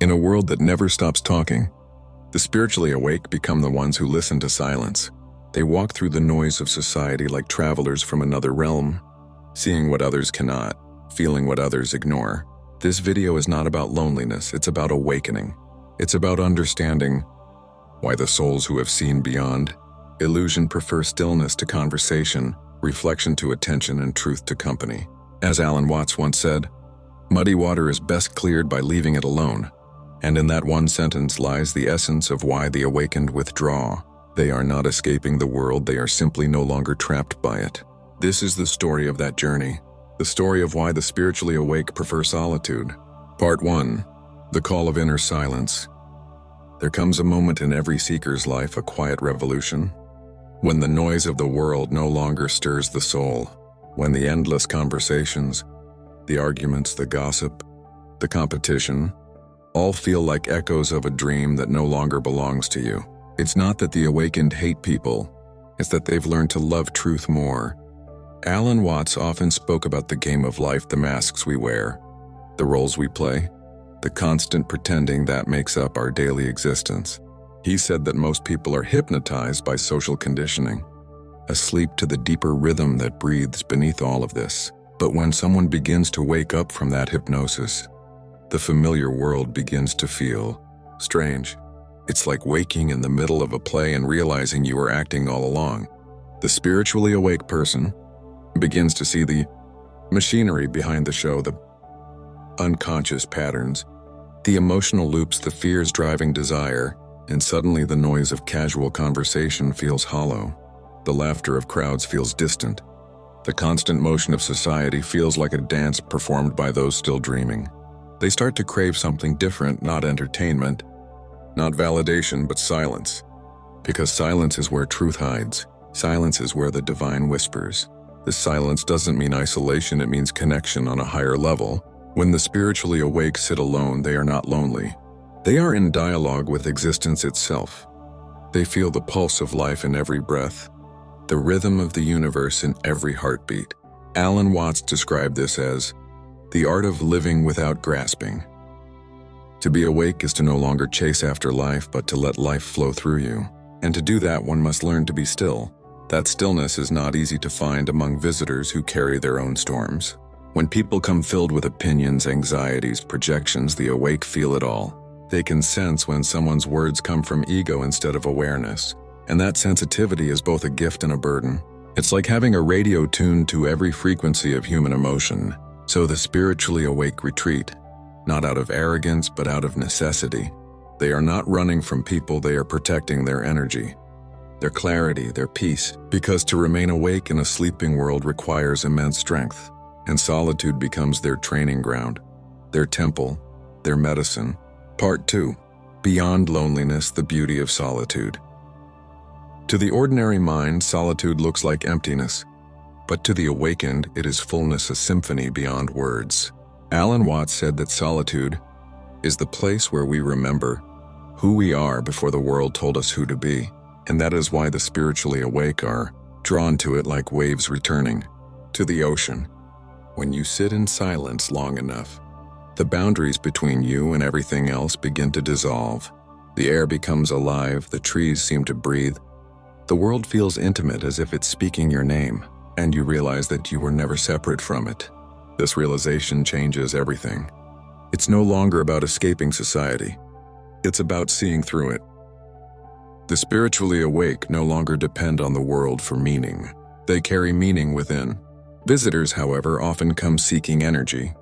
In a world that never stops talking, the spiritually awake become the ones who listen to silence. They walk through the noise of society like travelers from another realm, seeing what others cannot, feeling what others ignore. This video is not about loneliness, it's about awakening. It's about understanding why the souls who have seen beyond illusion prefer stillness to conversation, reflection to attention, and truth to company. As Alan Watts once said, "Muddy water is best cleared by leaving it alone." And in that one sentence lies the essence of why the awakened withdraw. They are not escaping the world, they are simply no longer trapped by it. This is the story of that journey, the story of why the spiritually awake prefer solitude. Part 1. The Call of Inner Silence. There comes a moment in every seeker's life, a quiet revolution, when the noise of the world no longer stirs the soul, when the endless conversations, the arguments, the gossip, the competition, all feel like echoes of a dream that no longer belongs to you. It's not that the awakened hate people, it's that they've learned to love truth more. Alan Watts often spoke about the game of life, the masks we wear, the roles we play, the constant pretending that makes up our daily existence. He said that most people are hypnotized by social conditioning, asleep to the deeper rhythm that breathes beneath all of this. But when someone begins to wake up from that hypnosis, the familiar world begins to feel strange. It's like waking in the middle of a play and realizing you were acting all along. The spiritually awake person begins to see the machinery behind the show, the unconscious patterns, the emotional loops, the fears driving desire, and suddenly the noise of casual conversation feels hollow. The laughter of crowds feels distant. The constant motion of society feels like a dance performed by those still dreaming. They start to crave something different, not entertainment, not validation, but silence. Because silence is where truth hides. Silence is where the divine whispers. This silence doesn't mean isolation, it means connection on a higher level. When the spiritually awake sit alone, they are not lonely. They are in dialogue with existence itself. They feel the pulse of life in every breath, the rhythm of the universe in every heartbeat. Alan Watts described this as the art of living without grasping. To be awake is to no longer chase after life, but to let life flow through you. And to do that, one must learn to be still. That stillness is not easy to find among visitors who carry their own storms. When people come filled with opinions, anxieties, projections, the awake feel it all. They can sense when someone's words come from ego instead of awareness. And that sensitivity is both a gift and a burden. It's like having a radio tuned to every frequency of human emotion. So the spiritually awake retreat, not out of arrogance, but out of necessity. They are not running from people, they are protecting their energy, their clarity, their peace. Because to remain awake in a sleeping world requires immense strength. And solitude becomes their training ground, their temple, their medicine. Part 2. Beyond loneliness, the beauty of solitude. To the ordinary mind, solitude looks like emptiness. But to the awakened, it is fullness, a symphony beyond words. Alan Watts said that solitude is the place where we remember who we are before the world told us who to be. And that is why the spiritually awake are drawn to it like waves returning to the ocean. When you sit in silence long enough, the boundaries between you and everything else begin to dissolve. The air becomes alive, the trees seem to breathe. The world feels intimate, as if it's speaking your name. And you realize that you were never separate from it. This realization changes everything. It's no longer about escaping society. It's about seeing through it. The spiritually awake no longer depend on the world for meaning. They carry meaning within. Visitors, however, often come seeking energy.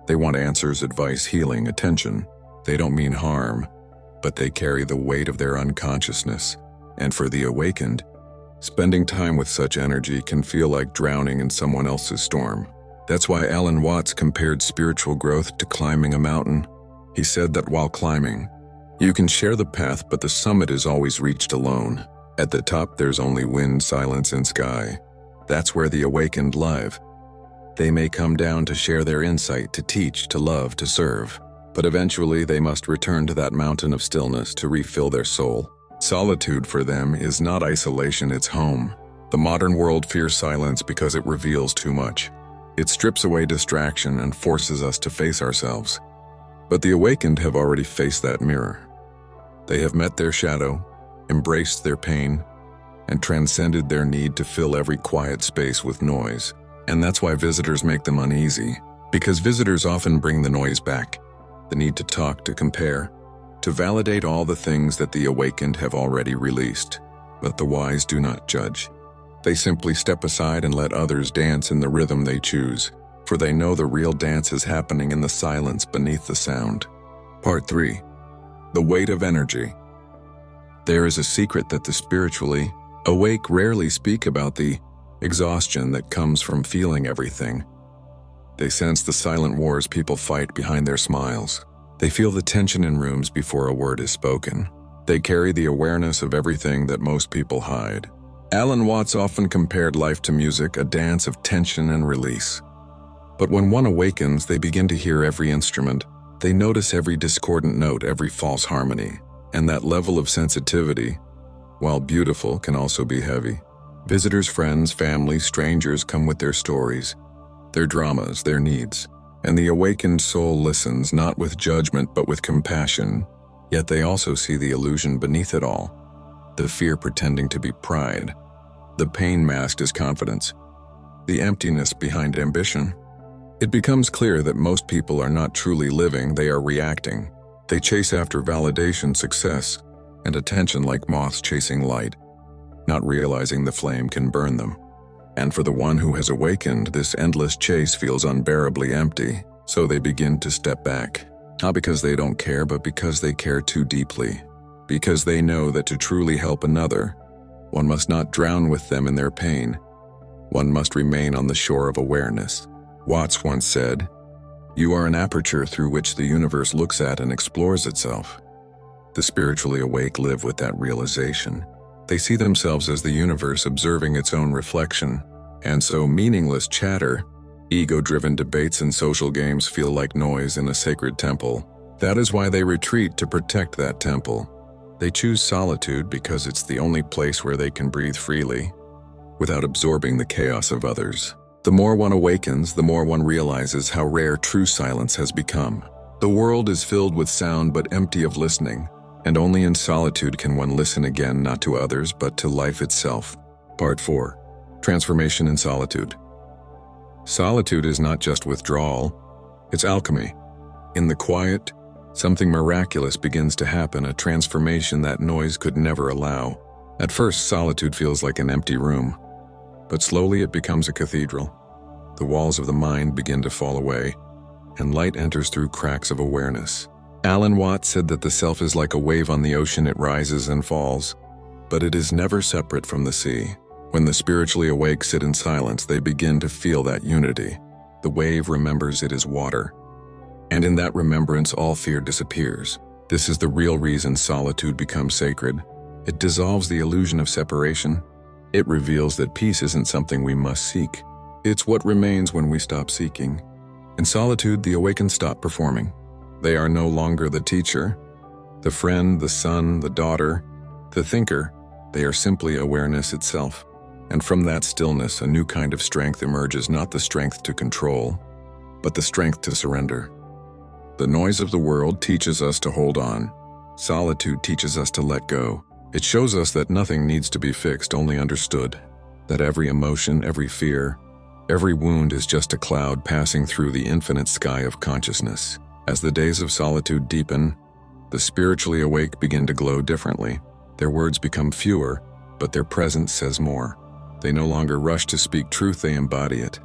They want answers, advice, healing, attention. They don't mean harm, but they carry the weight of their unconsciousness. And for the awakened, spending time with such energy can feel like drowning in someone else's storm. That's why Alan Watts compared spiritual growth to climbing a mountain. He said that while climbing, you can share the path, but the summit is always reached alone. At the top, there's only wind, silence, and sky. That's where the awakened live. They may come down to share their insight, to teach, to love, to serve. But eventually, they must return to that mountain of stillness to refill their soul. Solitude for them is not isolation, it's home. The modern world fears silence because it reveals too much. It strips away distraction and forces us to face ourselves. But the awakened have already faced that mirror. They have met their shadow, embraced their pain, and transcended their need to fill every quiet space with noise. And that's why visitors make them uneasy, because visitors often bring the noise back, the need to talk, to compare, to validate all the things that the awakened have already released. But the wise do not judge. They simply step aside and let others dance in the rhythm they choose, for they know the real dance is happening in the silence beneath the sound. Part 3. The weight of energy. There is a secret that the spiritually awake rarely speak about: the exhaustion that comes from feeling everything. They sense the silent wars people fight behind their smiles. They feel the tension in rooms before a word is spoken. They carry the awareness of everything that most people hide. Alan Watts often compared life to music, a dance of tension and release. But when one awakens, they begin to hear every instrument. They notice every discordant note, every false harmony. And that level of sensitivity, while beautiful, can also be heavy. Visitors, friends, family, strangers come with their stories, their dramas, their needs. And the awakened soul listens, not with judgment but with compassion. Yet they also see the illusion beneath it all. The fear pretending to be pride. The pain masked as confidence. The emptiness behind ambition. It becomes clear that most people are not truly living, they are reacting. They chase after validation, success, and attention like moths chasing light, not realizing the flame can burn them. And for the one who has awakened, this endless chase feels unbearably empty, so they begin to step back. Not because they don't care, but because they care too deeply. Because they know that to truly help another, one must not drown with them in their pain. One must remain on the shore of awareness. Watts once said, "You are an aperture through which the universe looks at and explores itself." The spiritually awake live with that realization. They see themselves as the universe observing its own reflection, and so meaningless chatter, ego-driven debates and social games feel like noise in a sacred temple. That is why they retreat to protect that temple. They choose solitude because it's the only place where they can breathe freely, without absorbing the chaos of others. The more one awakens, the more one realizes how rare true silence has become. The world is filled with sound but empty of listening, and only in solitude can one listen again, not to others but to life itself. Part 4. Transformation in solitude. Solitude is not just withdrawal, it's alchemy. In the quiet, something miraculous begins to happen, a transformation that noise could never allow. At first, solitude feels like an empty room, but slowly it becomes a cathedral. The walls of the mind begin to fall away, and light enters through cracks of awareness. Alan Watts said that the self is like a wave on the ocean. It rises and falls, but it is never separate from the sea. When the spiritually awake sit in silence, they begin to feel that unity. The wave remembers it is water, and in that remembrance all fear disappears. This is the real reason solitude becomes sacred. It dissolves the illusion of separation. It reveals that peace isn't something we must seek. It's what remains when we stop seeking. In solitude, the awakened stop performing. They are no longer the teacher, the friend, the son, the daughter, the thinker. They are simply awareness itself. And from that stillness, a new kind of strength emerges, not the strength to control, but the strength to surrender. The noise of the world teaches us to hold on. Solitude teaches us to let go. It shows us that nothing needs to be fixed, only understood. That every emotion, every fear, every wound is just a cloud passing through the infinite sky of consciousness. As the days of solitude deepen, the spiritually awake begin to glow differently. Their words become fewer, but their presence says more. They no longer rush to speak truth, they embody it.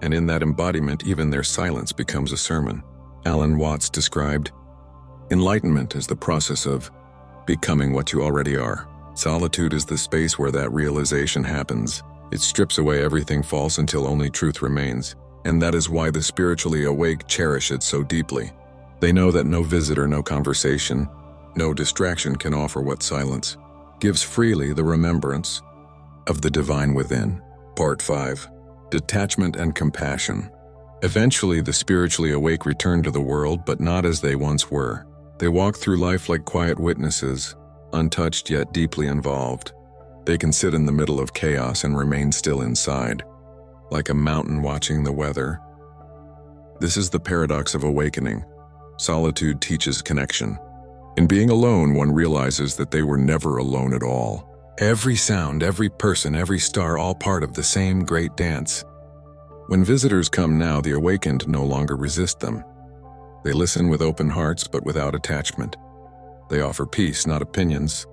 And in that embodiment, even their silence becomes a sermon. Alan Watts described enlightenment as the process of becoming what you already are. Solitude is the space where that realization happens. It strips away everything false until only truth remains. And that is why the spiritually awake cherish it so deeply. They know that no visitor, no conversation, no distraction can offer what silence gives freely: the remembrance of the divine within. Part 5. Detachment and compassion. Eventually, the spiritually awake return to the world, but not as they once were. They walk through life like quiet witnesses, untouched yet deeply involved. They can sit in the middle of chaos and remain still inside, like a mountain watching the weather. This is the paradox of awakening. Solitude teaches connection. In being alone, one realizes that they were never alone at all. Every sound, every person, every star, all part of the same great dance. When visitors come now, the awakened no longer resist them. They listen with open hearts but without attachment. They offer peace, not opinions,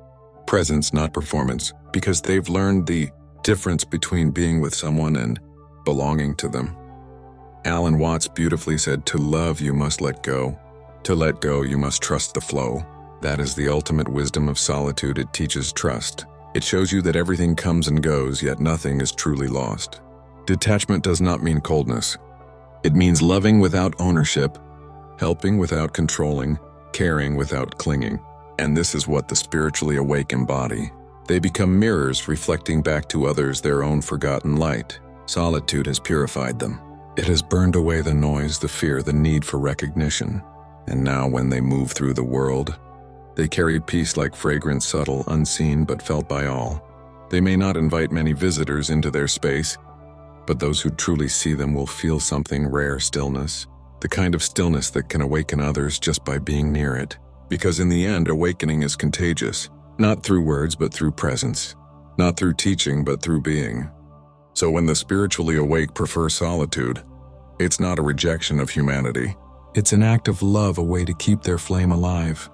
presence, not performance, because they've learned the difference between being with someone and belonging to them. Alan Watts beautifully said, "To love, you must let go. To let go, you must trust the flow." That is the ultimate wisdom of solitude. It teaches trust. It shows you that everything comes and goes, yet nothing is truly lost. Detachment does not mean coldness. It means loving without ownership, helping without controlling, caring without clinging. And this is what the spiritually awake embody. They become mirrors reflecting back to others their own forgotten light. Solitude has purified them. It has burned away the noise, the fear, the need for recognition. And now when they move through the world, they carry peace like fragrance, subtle, unseen, but felt by all. They may not invite many visitors into their space, but those who truly see them will feel something rare: stillness. The kind of stillness that can awaken others just by being near it. Because in the end, awakening is contagious. Not through words, but through presence. Not through teaching, but through being. So when the spiritually awake prefer solitude, it's not a rejection of humanity. It's an act of love, a way to keep their flame alive,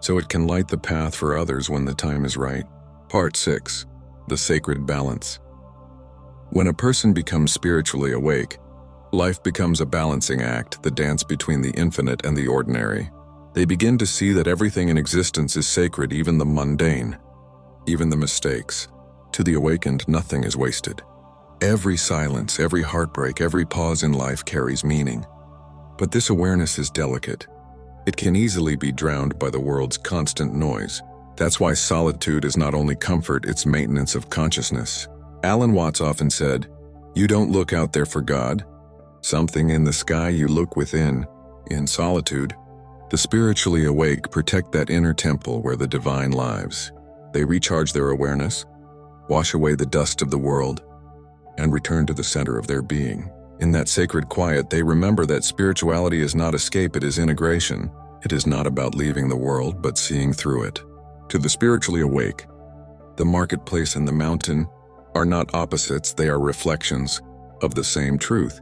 so it can light the path for others when the time is right. Part 6. The Sacred Balance. When a person becomes spiritually awake, life becomes a balancing act, the dance between the infinite and the ordinary. They begin to see that everything in existence is sacred, even the mundane, even the mistakes. To the awakened, nothing is wasted. Every silence, every heartbreak, every pause in life carries meaning. But this awareness is delicate. It can easily be drowned by the world's constant noise. That's why solitude is not only comfort, it's maintenance of consciousness. Alan Watts often said, "You don't look out there for God. Something in the sky, you look within." In solitude, the spiritually awake protect that inner temple where the divine lives. They recharge their awareness, wash away the dust of the world, and return to the center of their being. In that sacred quiet, they remember that spirituality is not escape, it is integration. It is not about leaving the world, but seeing through it. To the spiritually awake, the marketplace and the mountain are not opposites, they are reflections of the same truth.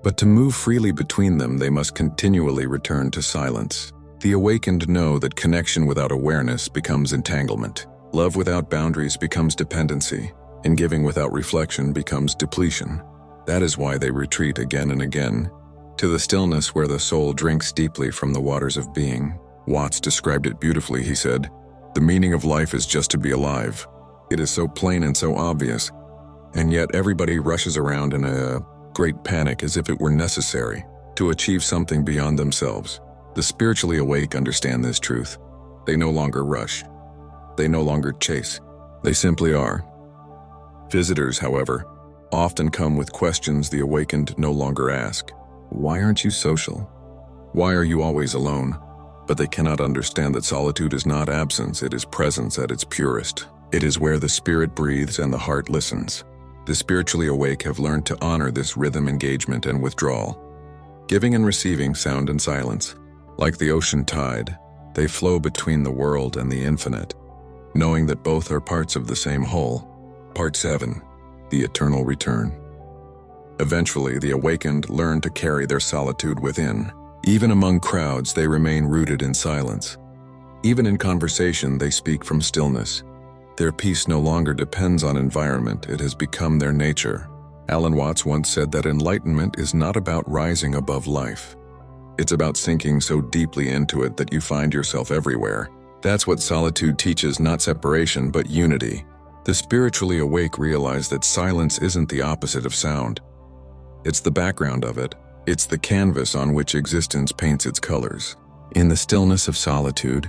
But to move freely between them, they must continually return to silence. The awakened know that connection without awareness becomes entanglement. Love without boundaries becomes dependency, and giving without reflection becomes depletion. That is why they retreat again and again to the stillness where the soul drinks deeply from the waters of being. Watts described it beautifully. He said, "The meaning of life is just to be alive." It is so plain and so obvious, and yet everybody rushes around in a great panic as if it were necessary to achieve something beyond themselves. The spiritually awake understand this truth. They no longer rush. They no longer chase. They simply are. Visitors, however, often come with questions the awakened no longer ask. Why aren't you social? Why are you always alone? But they cannot understand that solitude is not absence, it is presence at its purest. It is where the spirit breathes and the heart listens. The spiritually awake have learned to honor this rhythm, engagement, and withdrawal, giving and receiving sound and silence. Like the ocean tide, they flow between the world and the infinite, knowing that both are parts of the same whole. Part 7. The Eternal Return. Eventually, the awakened learn to carry their solitude within. Even among crowds, they remain rooted in silence. Even in conversation, they speak from stillness. Their peace no longer depends on environment, it has become their nature. Alan Watts once said that enlightenment is not about rising above life. It's about sinking so deeply into it that you find yourself everywhere. That's what solitude teaches, not separation, but unity. The spiritually awake realize that silence isn't the opposite of sound. It's the background of it. It's the canvas on which existence paints its colors. In the stillness of solitude,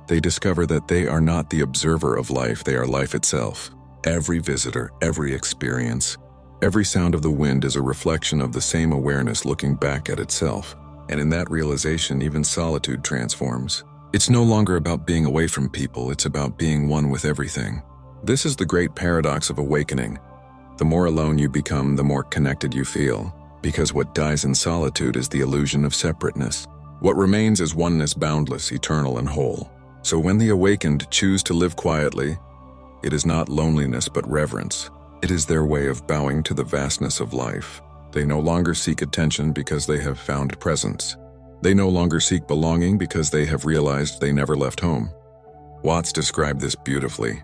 they discover that they are not the observer of life, they are life itself. Every visitor, every experience, every sound of the wind is a reflection of the same awareness looking back at itself. And in that realization, even solitude transforms. It's no longer about being away from people, it's about being one with everything. This is the great paradox of awakening. The more alone you become, the more connected you feel, because what dies in solitude is the illusion of separateness. What remains is oneness, boundless, eternal, and whole. So when the awakened choose to live quietly, it is not loneliness but reverence. It is their way of bowing to the vastness of life. They no longer seek attention because they have found presence. They no longer seek belonging because they have realized they never left home. Watts described this beautifully.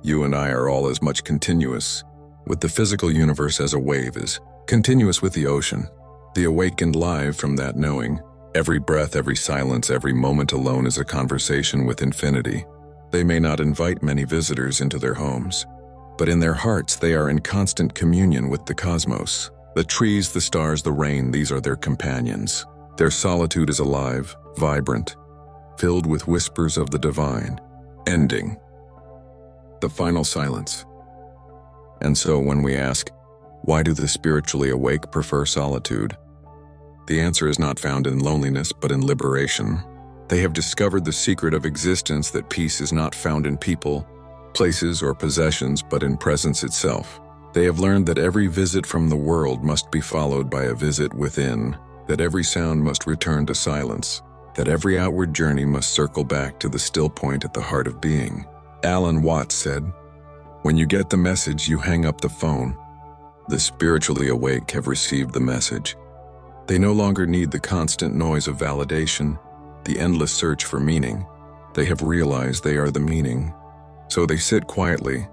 You and I are all as much continuous with the physical universe as a wave is continuous with the ocean. The awakened live from that knowing. Every breath, every silence, every moment alone is a conversation with infinity. They may not invite many visitors into their homes, but in their hearts they are in constant communion with the cosmos. The trees, the stars, the rain, these are their companions. Their solitude is alive, vibrant, filled with whispers of the divine. Ending. The final silence. And so when we ask, why do the spiritually awake prefer solitude? The answer is not found in loneliness, but in liberation. They have discovered the secret of existence, that peace is not found in people, places, or possessions, but in presence itself. They have learned that every visit from the world must be followed by a visit within, that every sound must return to silence, that every outward journey must circle back to the still point at the heart of being. Alan Watts said, "When you get the message, you hang up the phone." The spiritually awake have received the message. They no longer need the constant noise of validation, the endless search for meaning. They have realized they are the meaning. So they sit quietly,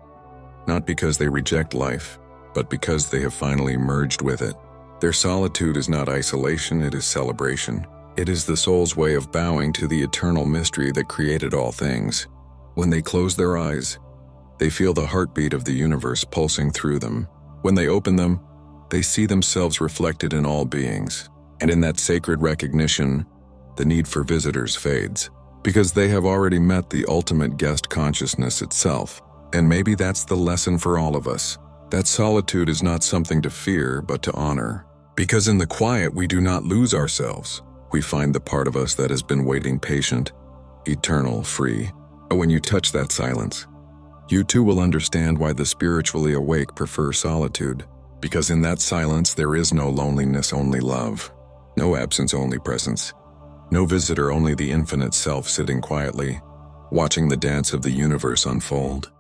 not because they reject life, but because they have finally merged with it. Their solitude is not isolation, it is celebration. It is the soul's way of bowing to the eternal mystery that created all things. When they close their eyes, they feel the heartbeat of the universe pulsing through them. When they open them, they see themselves reflected in all beings. And in that sacred recognition, the need for visitors fades, because they have already met the ultimate guest consciousness itself. And maybe that's the lesson for all of us, that solitude is not something to fear, but to honor. Because in the quiet, we do not lose ourselves. We find the part of us that has been waiting, patient, eternal, free. And when you touch that silence, you too will understand why the spiritually awake prefer solitude. Because in that silence, there is no loneliness, only love. No absence, only presence. No visitor, only the infinite self sitting quietly, watching the dance of the universe unfold.